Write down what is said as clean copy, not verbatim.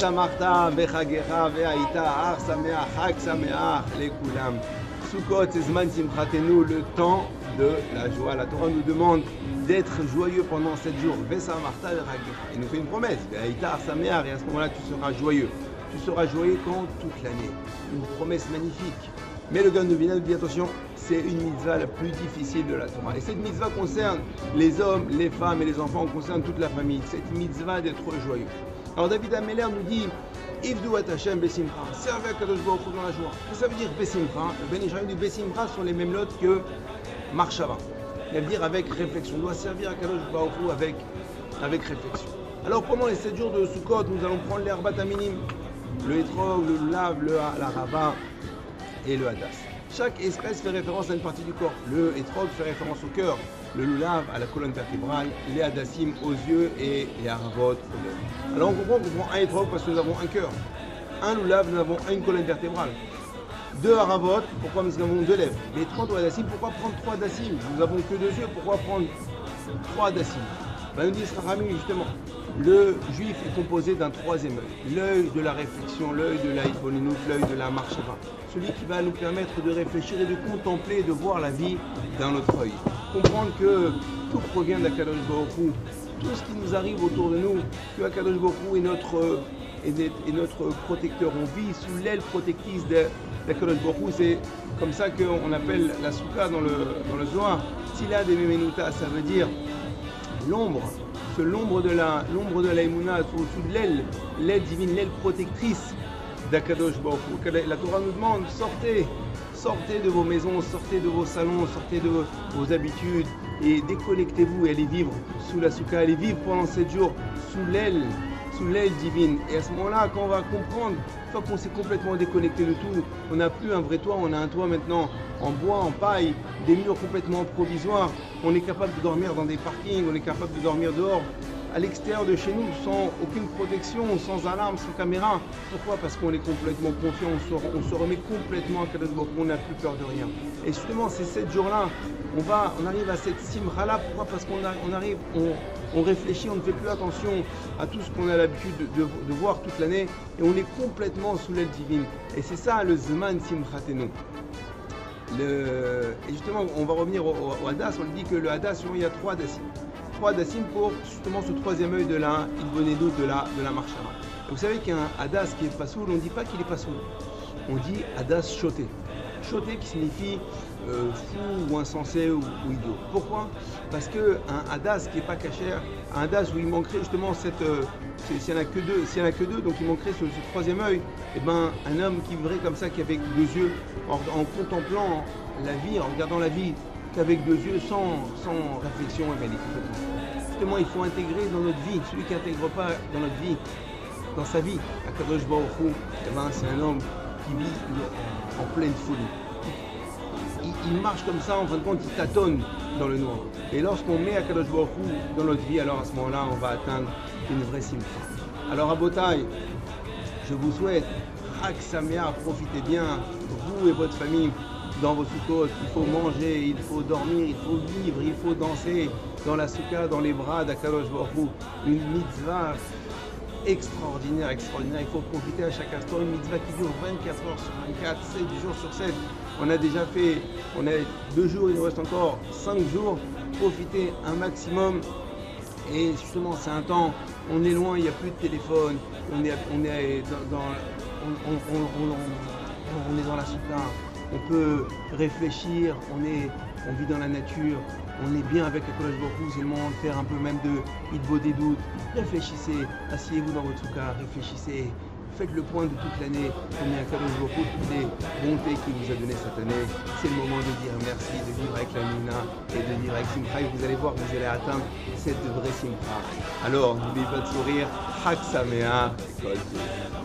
וזמחת בחגיך והיית אח שמח, חג שמח לכולם. Sukkot, c'est Zman Simchatenu, le temps de la joie. La Torah nous demande d'être joyeux pendant 7 jours. Vesamarta vechagiecha. Il nous fait une promesse. Vehaïta arsameach, et à ce moment-là, tu seras joyeux. Tu seras joyeux quand toute l'année. Une promesse magnifique. Mais le Gaon de Vilna nous dit attention, c'est une mitzvah la plus difficile de la Torah. Et cette mitzvah concerne les hommes, les femmes et les enfants, concerne toute la famille. Cette mitzvah d'être joyeux. Alors David Ameller nous dit Ivdu at Hashem besimcha, servez à Kadosh Baruch Hu dans la joie. Qu'est-ce que ça veut dire besimcha? Le Ben Israël dit besimcha sont les mêmes notes que marshava. Il veut dire avec réflexion. On doit servir à Kadosh Baruch Hu avec réflexion. Alors pendant les 7 jours de Sukkot, nous allons prendre l'herbat aminim, le hétrog, le lulav, la rava et le hadas. Chaque espèce fait référence à une partie du corps. Le hétrog fait référence au cœur, le lulav à la colonne vertébrale, les hadassim aux yeux et les haravot aux lèvres. Alors on comprend qu'on prend un hétrog parce que nous avons un cœur. Un lulav, nous avons une colonne vertébrale. 2 haravot, pourquoi nous avons 2 lèvres. Les 30 hadassim, pourquoi prendre 3 hadassim? Nous n'avons que 2 yeux, pourquoi prendre 3 hadassim? Nous dit Rami justement, le juif est composé d'un 3e œil, l'œil de la réflexion, l'œil de la hitbonenout, l'œil de la marshava, celui qui va nous permettre de réfléchir et de contempler et de voir la vie d'un autre œil. Comprendre que tout provient d'Akadosh Baruch Hu, tout ce qui nous arrive autour de nous, que Akadosh Baruch Hu est notre protecteur. On vit sous l'aile protectrice d'Akadosh Baruch Hu. C'est comme ça qu'on appelle la souka dans le Zohar. S'il des Memenuta, ça veut dire l'ombre de la Emouna, au-dessus de l'aile divine, l'aile protectrice d'Akadosh Baruch Hu. La Torah nous demande, sortez de vos maisons, sortez de vos salons, sortez de vos habitudes et déconnectez-vous et allez vivre sous la souka, allez vivre pendant 7 jours sous l'aile divine. Et à ce moment-là, quand on va comprendre, une fois qu'on s'est complètement déconnecté de tout, on n'a plus un vrai toit, on a un toit maintenant en bois, en paille, des murs complètement provisoires, on est capable de dormir dans des parkings, on est capable de dormir dehors, à l'extérieur de chez nous, sans aucune protection, sans alarme, sans caméra. Pourquoi? Parce qu'on est complètement confiant, on se remet complètement à Kadosh Baruch Hu, on n'a plus peur de rien. Et justement, ces 7 jours-là, on arrive à cette simcha-là. Pourquoi? Parce on réfléchit, on ne fait plus attention à tout ce qu'on a l'habitude de voir toute l'année, et on est complètement sous l'aile divine. Et c'est ça le Zman Simchatenu. Et justement, on va revenir au Hadas. On dit que le Hadas, il y a 3 Hadassim. 3 Hadassim pour justement ce 3e œil de la hitbonenout, de la marshava. Vous savez qu'un Hadas qui est pas soul, on ne dit pas qu'il est pas soul. On dit Hadas choté. Choté qui signifie fou ou insensé ou idiot. Pourquoi? Parce qu'un Hadas qui n'est pas cachère, un Hadas où il manquerait justement s'il n'y en a que deux, donc il manquerait ce 3e œil, et ben un homme qui vivrait comme ça, qu'avec 2 yeux, en contemplant la vie, en regardant la vie, qu'avec 2 yeux, sans réflexion, il est complètement. Justement, il faut intégrer dans notre vie. Celui qui n'intègre pas dans notre vie, dans sa vie, à Kadosh Baruch Hu, c'est un homme qui vit en pleine folie. Il marche comme ça, en fin de compte, il tâtonne dans le noir. Et lorsqu'on met à Kadosh Baruch Hu dans notre vie, alors à ce moment-là, on va atteindre une vraie simcha. Alors à Botaï, je vous souhaite, Chag Sameach, profitez bien, vous et votre famille, dans vos soukot. Il faut manger, il faut dormir, il faut vivre, il faut danser dans la souka, dans les bras d'Akadosh Baruch Hu. Une mitzvah extraordinaire. Il faut profiter à chaque instant. Une mitzvah qui dure 24 heures sur 24, 7 jours sur 7. On a 2 jours, il nous reste encore 5 jours. Profitez un maximum. Et justement, c'est un temps, on est loin, il n'y a plus de téléphone, on est dans la souka, on peut réfléchir, on vit dans la nature, on est bien avec Akadosh Baruch Hu, c'est le moment de faire un peu même de hitbonenout. Réfléchissez, asseyez-vous dans votre souka, réfléchissez, faites le point de toute l'année, combien Akadosh Baruch Hu, toutes les bontés qu'il vous a données cette année. C'est le moment de dire merci, de vivre avec la Mina et de vivre avec Simcha. Et vous allez voir, vous allez atteindre cette vraie Simcha. Alors, n'oubliez pas de sourire, Chag Sameach, Kol Tov.